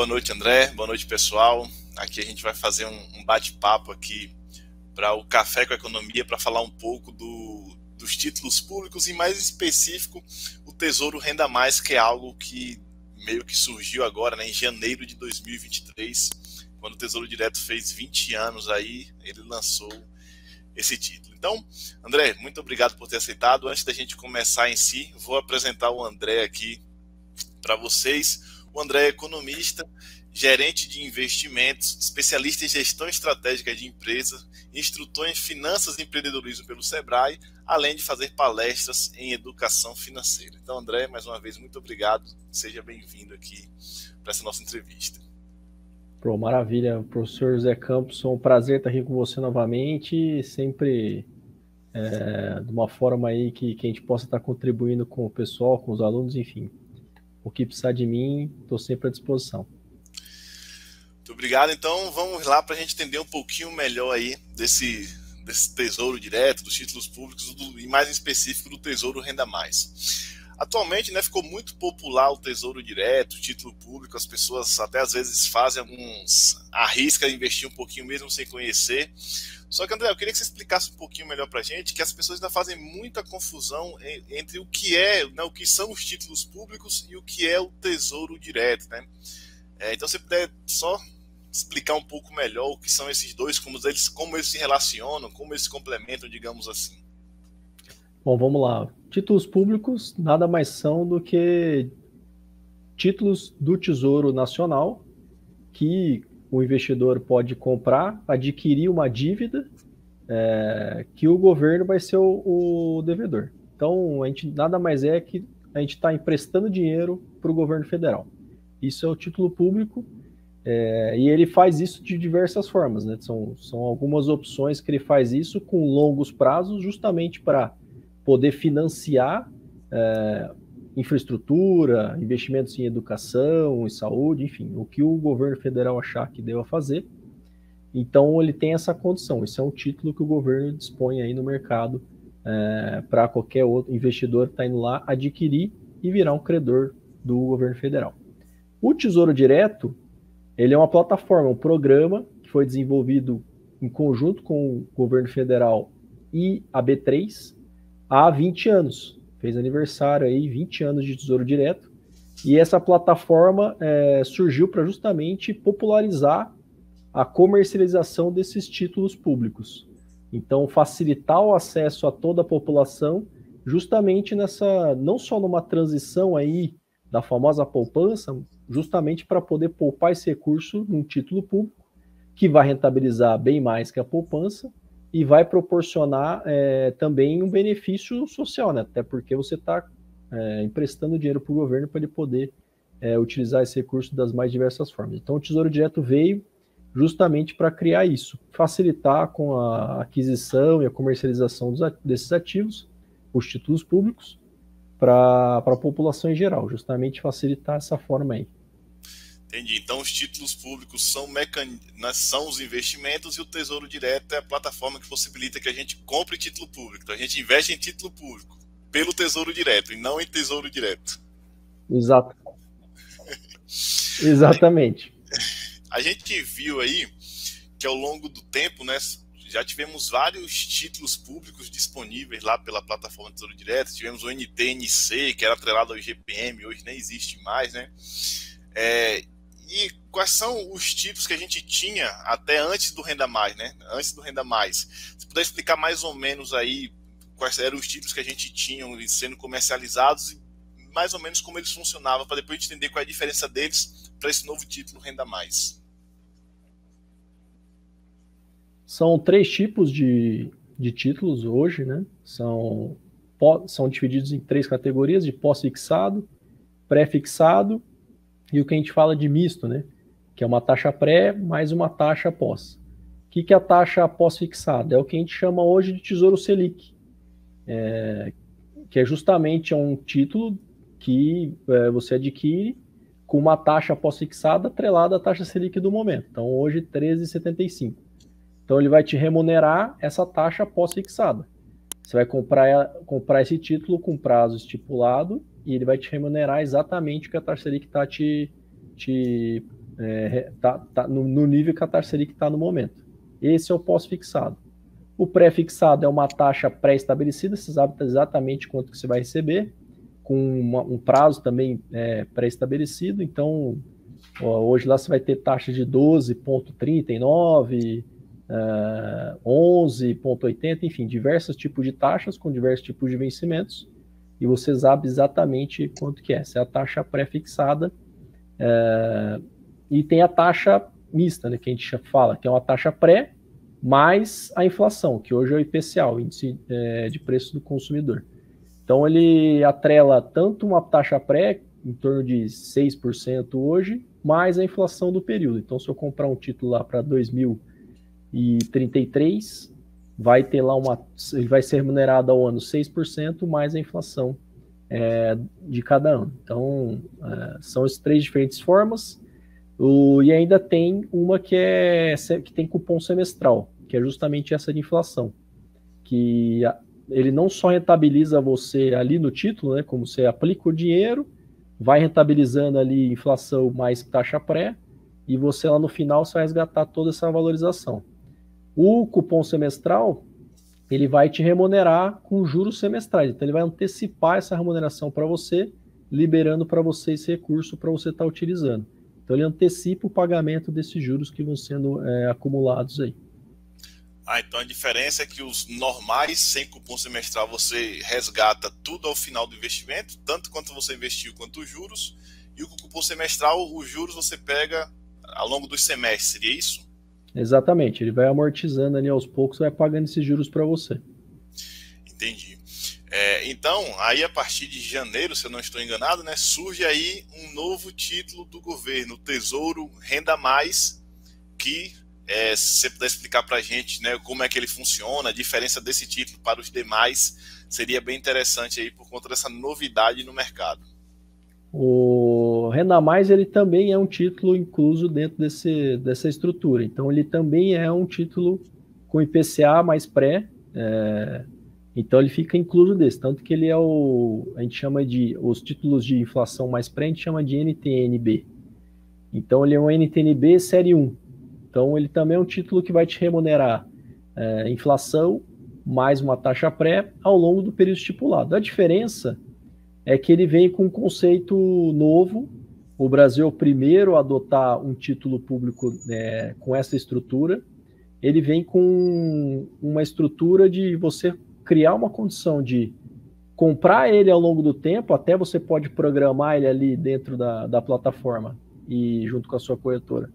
Boa noite, André. Boa noite, pessoal. Aqui a gente vai fazer um bate-papo aqui para o Café com Economia, para falar um pouco dos títulos públicos e, mais específico, o Tesouro Renda Mais, que é algo que meio que surgiu agora, né, em janeiro de 2023, quando o Tesouro Direto fez 20 anos aí, ele lançou esse título. Então, André, muito obrigado por ter aceitado. Antes da gente começar em si, vou apresentar o André aqui para vocês. O André é economista, gerente de investimentos, especialista em gestão estratégica de empresas, instrutor em finanças e empreendedorismo pelo Sebrae, além de fazer palestras em educação financeira. Então, André, mais uma vez, muito obrigado. Seja bem-vindo aqui para essa nossa entrevista. Pô, maravilha, professor José Campos, é um prazer estar aqui com você novamente, sempre de uma forma aí que a gente possa estar contribuindo com o pessoal, com os alunos, enfim. O que precisar de mim, estou sempre à disposição. Muito obrigado. Então, vamos lá para a gente entender um pouquinho melhor aí desse Tesouro Direto, dos títulos públicos e, mais em específico, do Tesouro Renda Mais. Atualmente, né, ficou muito popular o Tesouro Direto, o título público, as pessoas até às vezes arriscam investir um pouquinho mesmo sem conhecer. Só que, André, eu queria que você explicasse um pouquinho melhor para a gente, que as pessoas ainda fazem muita confusão entre o que o que são os títulos públicos e o que é o Tesouro Direto, né? Então, se você puder só explicar um pouco melhor o que são esses dois, como eles se relacionam, como eles se complementam, digamos assim. Bom, vamos lá. Títulos públicos nada mais são do que títulos do Tesouro Nacional que o investidor pode comprar, adquirir uma dívida que o governo vai ser o devedor. Então, a gente nada mais é que a gente está emprestando dinheiro para o governo federal. Isso é o título público e ele faz isso de diversas formas, né? São algumas opções que ele faz isso com longos prazos, justamente para poder financiar infraestrutura, investimentos em educação, em saúde, enfim, o que o governo federal achar que deva fazer. Então, ele tem essa condição. Esse é um título que o governo dispõe aí no mercado para qualquer outro investidor que está indo lá adquirir e virar um credor do governo federal. O Tesouro Direto, ele é uma plataforma, um programa que foi desenvolvido em conjunto com o governo federal e a B3 há 20 anos. Fez aniversário aí, 20 anos de Tesouro Direto. E essa plataforma surgiu para justamente popularizar a comercialização desses títulos públicos. Então, facilitar o acesso a toda a população, justamente não só numa transição aí da famosa poupança, justamente para poder poupar esse recurso num título público, que vai rentabilizar bem mais que a poupança e vai proporcionar também um benefício social, né? Até porque você está emprestando dinheiro para o governo para ele poder utilizar esse recurso das mais diversas formas. Então, o Tesouro Direto veio justamente para criar isso, facilitar com a aquisição e a comercialização desses ativos, os títulos públicos, para a população em geral, justamente facilitar essa forma aí. Entendi. Então, os títulos públicos são os investimentos e o Tesouro Direto é a plataforma que possibilita que a gente compre título público. Então, a gente investe em título público pelo Tesouro Direto e não em Tesouro Direto. Exato. Exatamente. A gente viu aí que ao longo do tempo, né, já tivemos vários títulos públicos disponíveis lá pela plataforma do Tesouro Direto. Tivemos o NTNC, que era atrelado ao IGPM, hoje nem existe mais, né? E quais são os tipos que a gente tinha até antes do Renda Mais, né? Antes do Renda Mais. Se puder explicar mais ou menos aí quais eram os tipos que a gente tinha sendo comercializados e mais ou menos como eles funcionavam, para depois a gente entender qual é a diferença deles para esse novo título Renda Mais. São 3 tipos de títulos hoje, né? São divididos em 3 categorias, de pós-fixado, pré-fixado e o que a gente fala de misto, né? Que é uma taxa pré mais uma taxa pós. O que é a taxa pós-fixada? É o que a gente chama hoje de Tesouro Selic, que é justamente um título que você adquire com uma taxa pós-fixada atrelada à taxa Selic do momento. Então, hoje, 13,75. Então, ele vai te remunerar essa taxa pós-fixada. Você vai comprar esse título com prazo estipulado e ele vai te remunerar exatamente o que a taxa Selic está te tá no nível que a taxa Selic está no momento. Esse é o pós-fixado. O pré-fixado é uma taxa pré-estabelecida, você sabe exatamente quanto que você vai receber, com um prazo também pré-estabelecido. Então, hoje lá você vai ter taxa de 12,39, 11,80, enfim, diversos tipos de taxas com diversos tipos de vencimentos, e você sabe exatamente quanto que é. Essa é a taxa pré-fixada, e tem a taxa mista, né, que a gente fala, que é uma taxa pré mais a inflação, que hoje é o IPCA, o Índice de Preço do Consumidor. Então ele atrela tanto uma taxa pré, em torno de 6% hoje, mais a inflação do período. Então se eu comprar um título lá para 2033, vai ter lá ele vai ser remunerado ao ano 6% mais a inflação de cada ano. Então são as 3 diferentes formas. E ainda tem uma que tem cupom semestral, que é justamente essa de inflação, que ele não só rentabiliza você ali no título, né, como você aplica o dinheiro, vai rentabilizando ali inflação mais taxa pré, e você lá no final você vai resgatar toda essa valorização. O cupom semestral, ele vai te remunerar com juros semestrais, então ele vai antecipar essa remuneração para você, liberando para você esse recurso para você estar utilizando. Então ele antecipa o pagamento desses juros que vão sendo acumulados aí. Então a diferença é que os normais, sem cupom semestral, você resgata tudo ao final do investimento, tanto quanto você investiu quanto os juros, e o cupom semestral, os juros você pega ao longo dos semestres, seria isso? Exatamente, ele vai amortizando ali aos poucos, vai pagando esses juros para você. Entendi. Então, aí a partir de janeiro, se eu não estou enganado, né, surge aí um novo título do governo, o Tesouro Renda Mais, que se você puder explicar para a gente, né, como é que ele funciona, a diferença desse título para os demais, seria bem interessante aí por conta dessa novidade no mercado. O Renda Mais, ele também é um título incluso dentro dessa estrutura. Então, ele também é um título com IPCA mais pré, então ele fica incluso desse, tanto que ele é a gente chama os títulos de inflação mais pré, a gente chama de NTNB. Então ele é um NTNB série 1. Então ele também é um título que vai te remunerar inflação mais uma taxa pré ao longo do período estipulado. A diferença é que ele vem com um conceito novo. O Brasil é o primeiro a adotar um título público com essa estrutura. Ele vem com uma estrutura de você criar uma condição de comprar ele ao longo do tempo, até você pode programar ele ali dentro da plataforma e junto com a sua corretora,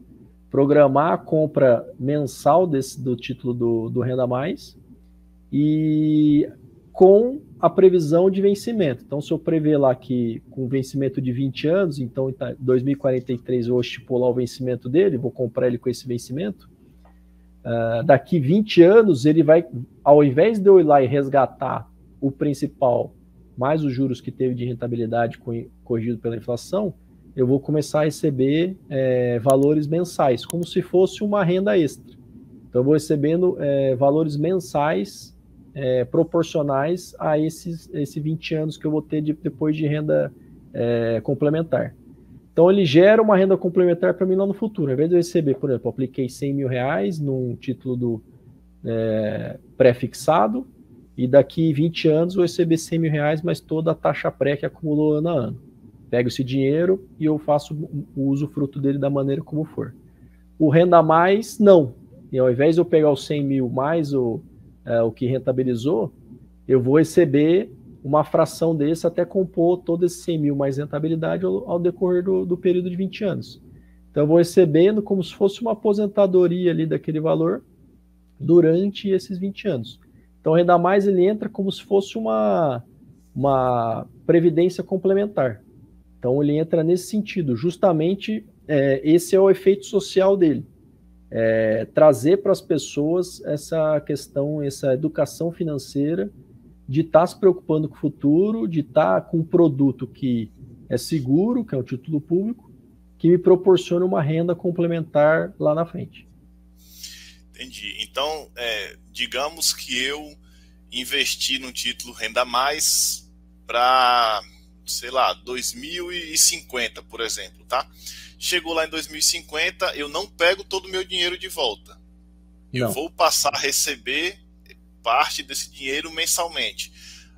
programar a compra mensal do título do Renda Mais, e com a previsão de vencimento. Então, se eu prever lá que com vencimento de 20 anos, então em 2043 eu vou estipular o vencimento dele, vou comprar ele com esse vencimento, daqui 20 anos ele vai, ao invés de eu ir lá e resgatar o principal mais os juros que teve de rentabilidade corrigido pela inflação, eu vou começar a receber valores mensais, como se fosse uma renda extra. Então eu vou recebendo valores mensais proporcionais a esses 20 anos que eu vou ter depois de renda complementar. Então ele gera uma renda complementar para mim lá no futuro. Ao invés de eu receber, por exemplo, eu apliquei R$100.000 num título pré-fixado, e daqui 20 anos eu vou receber R$100.000 mais toda a taxa pré que acumulou ano a ano. Pego esse dinheiro e eu faço o usufruto dele da maneira como for. O Renda Mais, não. E ao invés de eu pegar os 100 mil mais o que rentabilizou, eu vou receber uma fração desse até compor todo esse 100 mil mais rentabilidade ao decorrer do período de 20 anos. Então eu vou recebendo como se fosse uma aposentadoria ali daquele valor durante esses 20 anos. Então o Renda Mais ele entra como se fosse uma previdência complementar. Então ele entra nesse sentido, justamente esse é o efeito social dele. Trazer para as pessoas essa questão, essa educação financeira, de estar se preocupando com o futuro, de estar com um produto que é seguro, que é um título público, que me proporciona uma renda complementar lá na frente. Entendi. Então, digamos que eu investi no título Renda Mais para, sei lá, 2050, por exemplo, tá? chegou lá em 2050, eu não pego todo o meu dinheiro de volta. Eu Não. vou passar a receber parte desse dinheiro mensalmente.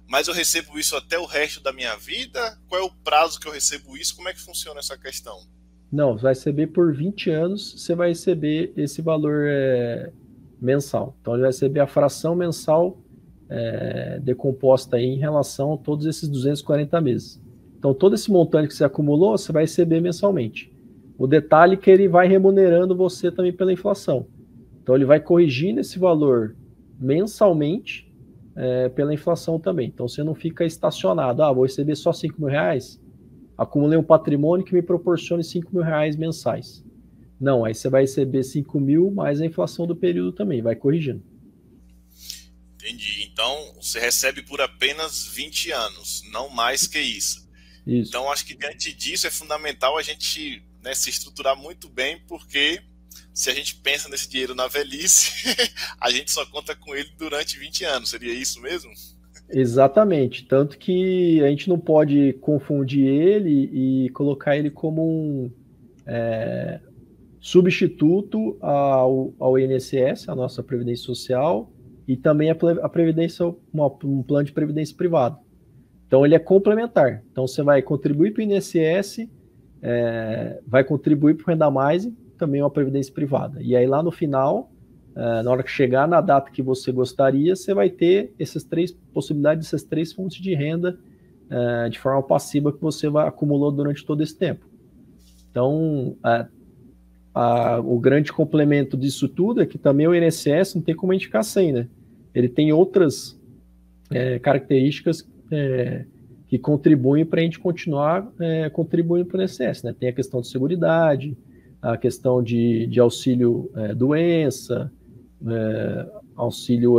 Mas eu recebo isso até o resto da minha vida? Qual é o prazo que eu recebo isso? Como é que funciona essa questão? Não, você vai receber por 20 anos, você vai receber esse valor mensal. Então, ele vai receber a fração mensal decomposta aí em relação a todos esses 240 meses. Então, todo esse montante que você acumulou, você vai receber mensalmente. O detalhe é que ele vai remunerando você também pela inflação. Então, ele vai corrigindo esse valor mensalmente pela inflação também. Então, você não fica estacionado. Ah, vou receber só 5 mil reais? Acumulei um patrimônio que me proporcione 5 mil reais mensais. Não, aí você vai receber 5 mil mais a inflação do período também, vai corrigindo. Entendi. Então, você recebe por apenas 20 anos, não mais que isso. Isso. Então, acho que diante disso é fundamental a gente, né, se estruturar muito bem, porque se a gente pensa nesse dinheiro na velhice, a gente só conta com ele durante 20 anos. Seria isso mesmo? Exatamente. Tanto que a gente não pode confundir ele e colocar ele como um substituto ao INSS, a nossa Previdência Social, e também a Previdência, um plano de Previdência privado. Então, ele é complementar. Então, você vai contribuir para o INSS, vai contribuir para o Renda Mais, também uma Previdência privada. E aí, lá no final, na hora que chegar na data que você gostaria, você vai ter essas três possibilidades, essas três fontes de renda de forma passiva que você acumulou durante todo esse tempo. Então, o grande complemento disso tudo é que também o INSS não tem como a gente ficar sem, né? Ele tem outras características que contribuem para a gente continuar contribuindo para o INSS, né? Tem a questão de seguridade, a questão de auxílio doença, auxílio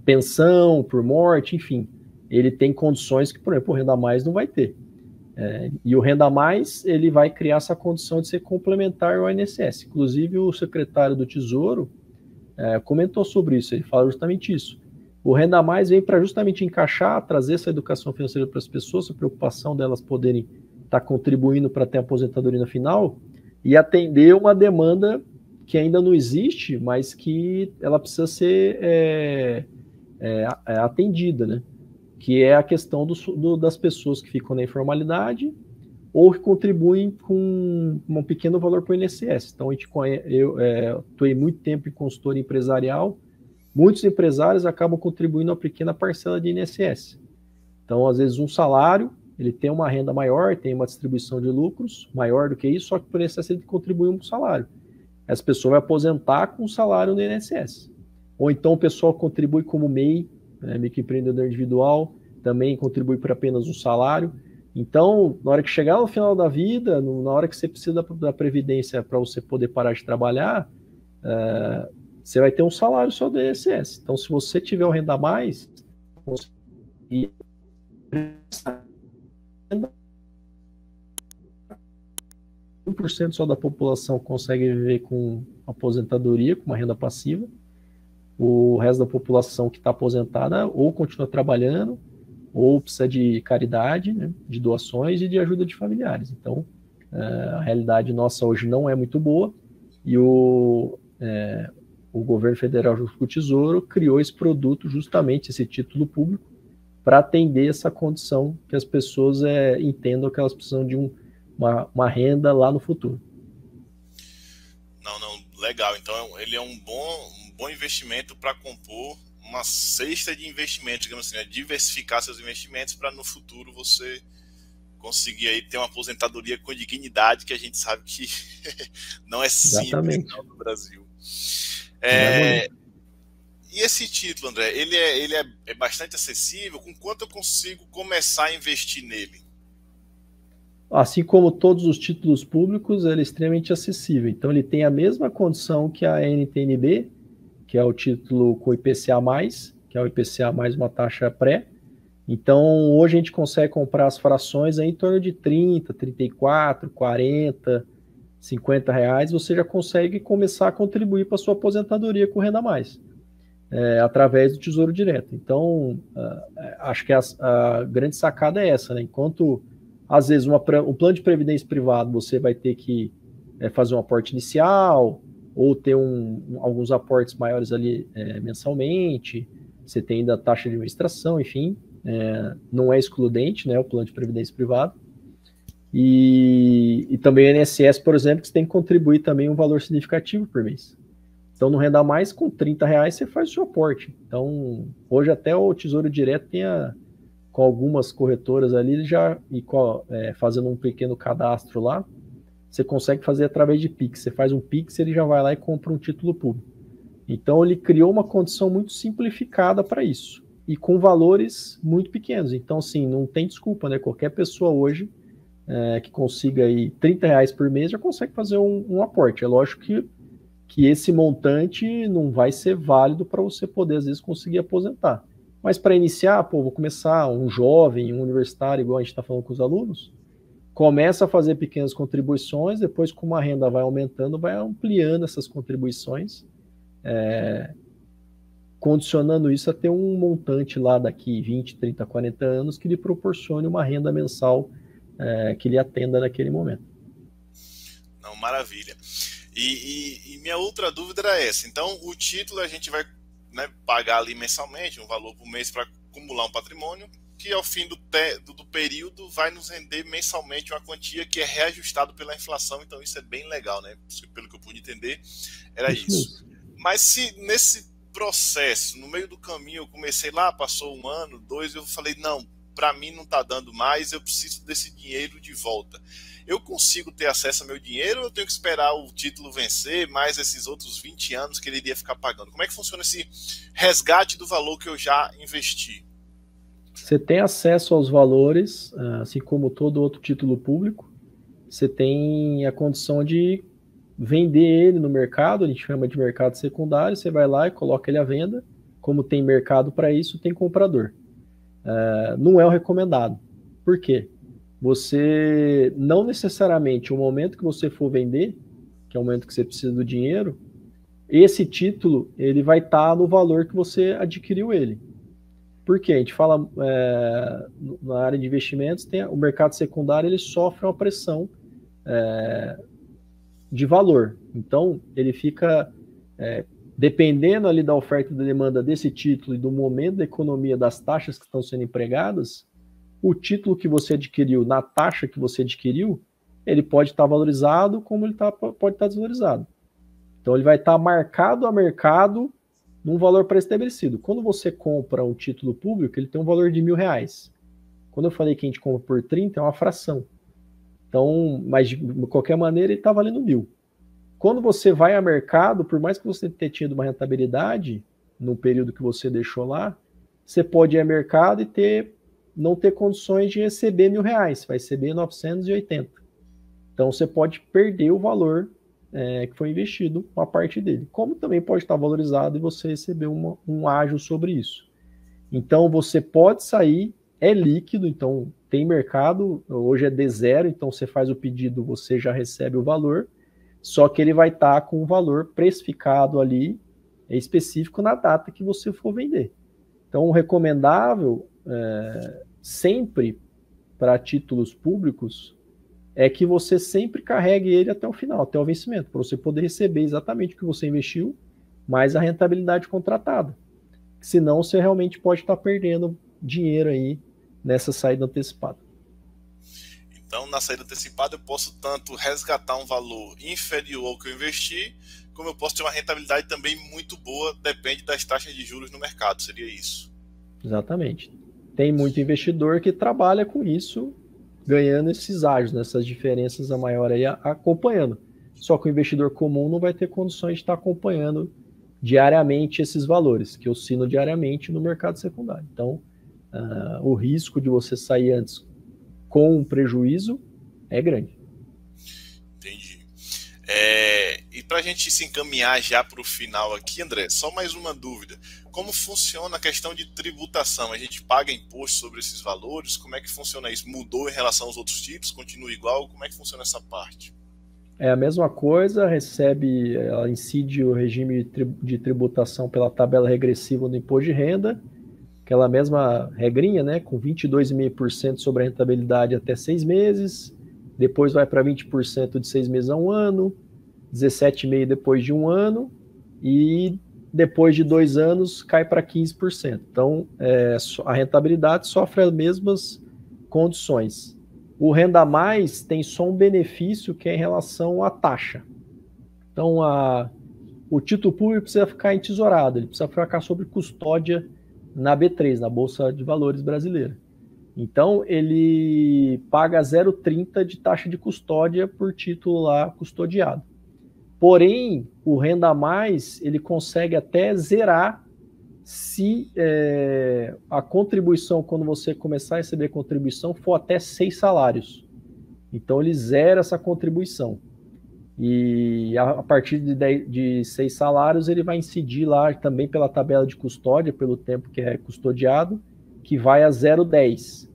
pensão por morte, enfim. Ele tem condições que, por exemplo, o Renda Mais não vai ter. E o Renda Mais, ele vai criar essa condição de ser complementar ao INSS. Inclusive, o secretário do Tesouro comentou sobre isso, ele fala justamente isso. O Renda Mais vem para justamente encaixar, trazer essa educação financeira para as pessoas, a preocupação delas poderem estar contribuindo para ter a aposentadoria no final e atender uma demanda que ainda não existe, mas que ela precisa ser atendida, né? Que é a questão das pessoas que ficam na informalidade ou que contribuem com um pequeno valor para o INSS. Então, eu atuei muito tempo em consultoria empresarial, muitos empresários acabam contribuindo uma pequena parcela de INSS. Então, às vezes, um salário, ele tem uma renda maior, tem uma distribuição de lucros maior do que isso, só que por INSS ele contribui um salário. Essa pessoa vai aposentar com o salário no INSS. Ou então o pessoal contribui como MEI, microempreendedor individual, também contribui por apenas um salário. Então, na hora que chegar no final da vida, na hora que você precisa da previdência para você poder parar de trabalhar, você vai ter um salário só do INSS. Então, se você tiver um Renda Mais, e 1% só da população consegue viver com aposentadoria, com uma renda passiva. O resto da população que está aposentada ou continua trabalhando, ou precisa de caridade, né, de doações e de ajuda de familiares. Então, a realidade nossa hoje não é muito boa e o governo federal, junto com o Tesouro, criou esse produto, justamente esse título público, para atender essa condição que as pessoas entendam que elas precisam de uma renda lá no futuro. Não, legal. Então, ele é um bom investimento para compor uma cesta de investimentos, digamos assim, né? Diversificar seus investimentos para no futuro você conseguir aí ter uma aposentadoria com dignidade, que a gente sabe que não é simples no Brasil. E esse título, André, ele é bastante acessível? Com quanto eu consigo começar a investir nele? Assim como todos os títulos públicos, ele é extremamente acessível. Então, ele tem a mesma condição que a NTNB, que é o título com IPCA+, que é o IPCA mais uma taxa pré. Então, hoje a gente consegue comprar as frações aí em torno de 30, 34, 40, 50 reais. Você já consegue começar a contribuir para a sua aposentadoria com Renda Mais, através do Tesouro Direto. Então, acho que a grande sacada é essa, né? Enquanto, às vezes, um plano de previdência privado você vai ter que fazer um aporte inicial, ou ter alguns aportes maiores ali mensalmente. Você tem ainda a taxa de administração, enfim, não é excludente, né, o plano de previdência privado. E também o INSS, por exemplo, que você tem que contribuir também um valor significativo por mês. Então, no Renda Mais, com R$30 você faz o seu aporte. Então, hoje até o Tesouro Direto tem com algumas corretoras ali, fazendo um pequeno cadastro lá, você consegue fazer através de Pix. Você faz um Pix, ele já vai lá e compra um título público. Então, ele criou uma condição muito simplificada para isso, e com valores muito pequenos. Então, assim, não tem desculpa, né? Qualquer pessoa hoje que consiga aí R$30 por mês já consegue fazer um aporte. É lógico que esse montante não vai ser válido para você poder, às vezes, conseguir aposentar. Mas para iniciar, vou começar um jovem, um universitário, igual a gente está falando com os alunos, começa a fazer pequenas contribuições, depois, como a renda vai aumentando, vai ampliando essas contribuições, condicionando isso a ter um montante lá daqui 20, 30, 40 anos que lhe proporcione uma renda mensal que lhe atenda naquele momento. Não, maravilha. E minha outra dúvida era essa. Então, o título a gente vai, né, pagar ali mensalmente um valor por mês para acumular um patrimônio, que ao fim do período vai nos render mensalmente uma quantia que é reajustado pela inflação. Então, isso é bem legal, né? Pelo que eu pude entender, era isso. Mas se nesse processo, no meio do caminho, eu comecei lá, passou 1 ano, 2, eu falei, não, para mim não está dando mais, eu preciso desse dinheiro de volta. Eu consigo ter acesso ao meu dinheiro ou eu tenho que esperar o título vencer, mais esses outros 20 anos que ele iria ficar pagando? Como é que funciona esse resgate do valor que eu já investi? Você tem acesso aos valores, assim como todo outro título público. Você tem a condição de vender ele no mercado, a gente chama de mercado secundário. Você vai lá e coloca ele à venda. Como tem mercado para isso, tem comprador. Não é o recomendado. Por quê? Você, não necessariamente, o momento que você for vender, que é o momento que você precisa do dinheiro, esse título ele vai estar no valor que você adquiriu ele. Por quê? A gente fala na área de investimentos, o mercado secundário ele sofre uma pressão de valor. Então, ele fica, dependendo ali da oferta e da demanda desse título e do momento da economia, das taxas que estão sendo empregadas, o título que você adquiriu, na taxa que você adquiriu, ele pode estar valorizado como ele pode estar desvalorizado. Então, ele vai estar marcado a mercado num valor pré-estabelecido. Quando você compra um título público, ele tem um valor de R$1.000. Quando eu falei que a gente compra por 30, é uma fração. Então, mas de qualquer maneira, ele está valendo 1.000. Quando você vai a mercado, por mais que você tenha tido uma rentabilidade no período que você deixou lá, você pode ir a mercado e não ter condições de receber R$1.000, você vai receber 980. Então você pode perder o valor que foi investido, uma parte dele. Como também pode estar valorizado e você receber um ágio sobre isso. Então você pode sair, é líquido, então tem mercado, hoje é D0, então você faz o pedido, você já recebe o valor, só que ele vai estar com um valor precificado ali, específico na data que você for vender. Então o recomendável sempre para títulos públicos é que você sempre carregue ele até o final, até o vencimento, para você poder receber exatamente o que você investiu, mais a rentabilidade contratada. Senão você realmente pode estar perdendo dinheiro aí nessa saída antecipada. Então, na saída antecipada, eu posso tanto resgatar um valor inferior ao que eu investi, como eu posso ter uma rentabilidade também muito boa, depende das taxas de juros no mercado, seria isso? Exatamente. Tem muito investidor que trabalha com isso, ganhando esses ágios, essas diferenças a maior aí, acompanhando. Só que o investidor comum não vai ter condições de estar acompanhando diariamente esses valores, que oscilam diariamente no mercado secundário. Então, o risco de você sair antes com um prejuízo é grande. Entendi. E para a gente se encaminhar já para o final aqui, André, só mais uma dúvida. Como funciona a questão de tributação? A gente paga imposto sobre esses valores? Como é que funciona isso? Mudou em relação aos outros tipos? Continua igual? Como é que funciona essa parte? É a mesma coisa, ela incide o regime de tributação pela tabela regressiva do imposto de renda, aquela mesma regrinha, né, com 22,5% sobre a rentabilidade até 6 meses, depois vai para 20% de 6 meses a 1 ano, 17,5% depois de 1 ano, e depois de 2 anos cai para 15%. Então, a rentabilidade sofre as mesmas condições. O Renda Mais tem só um benefício que é em relação à taxa. Então, o título público precisa ficar entesourado, ele precisa ficar sob custódia na B3, na Bolsa de Valores brasileira. Então, ele paga 0,30 de taxa de custódia por título lá custodiado. Porém, o Renda Mais, ele consegue até zerar se a contribuição, quando você começar a receber contribuição, for até 6 salários. Então, ele zera essa contribuição. E a partir de 6 salários, ele vai incidir lá também pela tabela de custódia, pelo tempo que é custodiado, que vai a 0,10.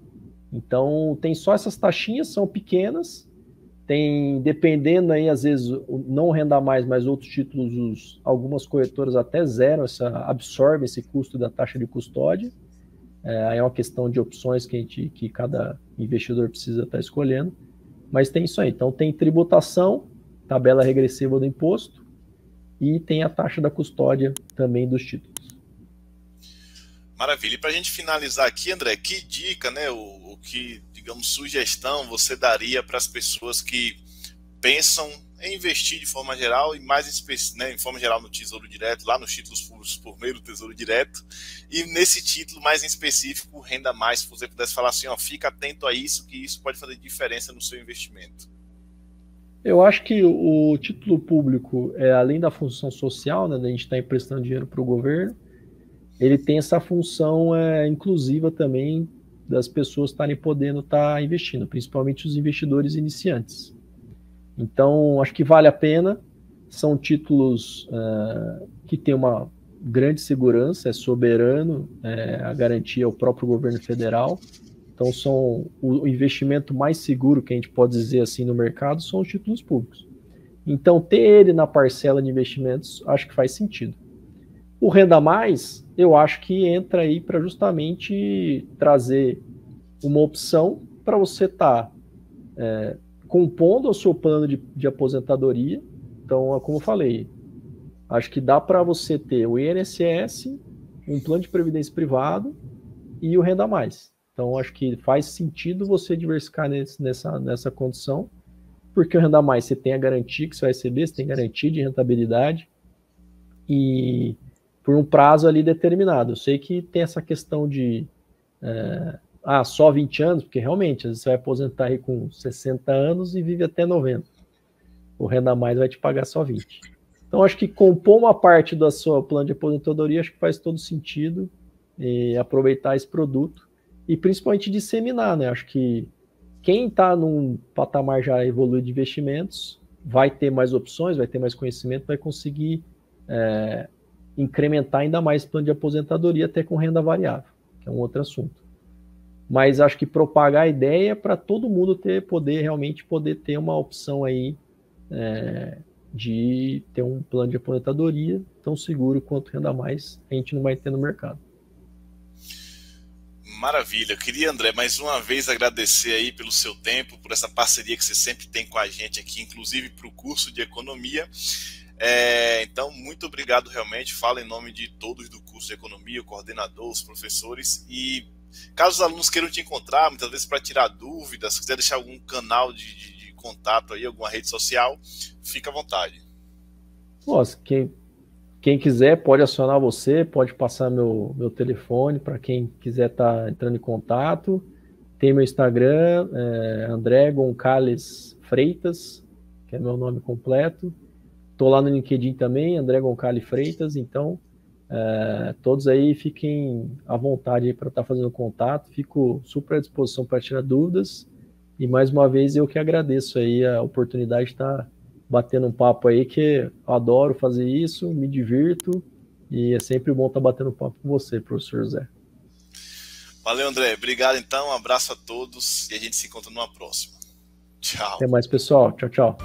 Então, tem só essas taxinhas, são pequenas. Tem, dependendo aí, às vezes, não Renda Mais, mas outros títulos, algumas corretoras até zeram, absorvem esse custo da taxa de custódia. Aí é uma questão de opções que cada investidor precisa estar escolhendo. Mas tem isso aí. Então, tem tributação, tabela regressiva do imposto, e tem a taxa da custódia também dos títulos. Maravilha. E para a gente finalizar aqui, André, que dica, né, que, digamos, sugestão você daria para as pessoas que pensam em investir de forma geral e mais em forma geral no Tesouro Direto, lá nos títulos públicos por meio do Tesouro Direto, e nesse título mais em específico, Renda Mais, se você pudesse falar assim, ó, fica atento a isso, que isso pode fazer diferença no seu investimento. Eu acho que o título público, além da função social, né, da gente estar emprestando dinheiro para o governo, ele tem essa função inclusiva também das pessoas estarem podendo estar investindo, principalmente os investidores iniciantes. Então, acho que vale a pena, são títulos que têm uma grande segurança, é soberano, a garantia é o próprio governo federal, então são o investimento mais seguro que a gente pode dizer assim no mercado são os títulos públicos. Então, ter ele na parcela de investimentos, acho que faz sentido. O Renda Mais, eu acho que entra aí para justamente trazer uma opção para você estar compondo o seu plano de aposentadoria. Então, como eu falei, acho que dá para você ter o INSS, um plano de previdência privado e o Renda Mais. Então, acho que faz sentido você diversificar nessa condição, porque o Renda Mais você tem a garantia que você vai receber, você tem garantia de rentabilidade e por um prazo ali determinado. Eu sei que tem essa questão de só 20 anos, porque realmente às vezes você vai aposentar aí com 60 anos e vive até 90. O Renda Mais vai te pagar só 20. Então, acho que compor uma parte do seu plano de aposentadoria, acho que faz todo sentido aproveitar esse produto e principalmente disseminar, né? Acho que quem está num patamar já evoluído de investimentos vai ter mais opções, vai ter mais conhecimento, vai conseguir incrementar ainda mais o plano de aposentadoria até com renda variável, que é um outro assunto. Mas acho que propagar a ideia para todo mundo realmente poder ter uma opção aí de ter um plano de aposentadoria tão seguro quanto Renda Mais a gente não vai ter no mercado. Maravilha. Eu queria, André, mais uma vez agradecer aí pelo seu tempo, por essa parceria que você sempre tem com a gente aqui, inclusive para o curso de Economia. Então, muito obrigado realmente. Falo em nome de todos do curso de Economia, o coordenador, os professores. E caso os alunos queiram te encontrar, muitas vezes para tirar dúvidas, se quiser deixar algum canal de contato aí, alguma rede social, fica à vontade. Nossa, quem quiser pode acionar você, pode passar meu telefone para quem quiser estar entrando em contato. Tem meu Instagram, André Goncalves Freitas, que é meu nome completo. Estou lá no LinkedIn também, André Goncalves Freitas. Então, todos aí fiquem à vontade para estar fazendo contato. Fico super à disposição para tirar dúvidas. E mais uma vez eu que agradeço aí a oportunidade de estar batendo um papo aí, que eu adoro fazer isso, me divirto e é sempre bom estar batendo um papo com você, professor José. Valeu, André. Obrigado então, um abraço a todos e a gente se encontra numa próxima. Tchau. Até mais, pessoal. Tchau, tchau.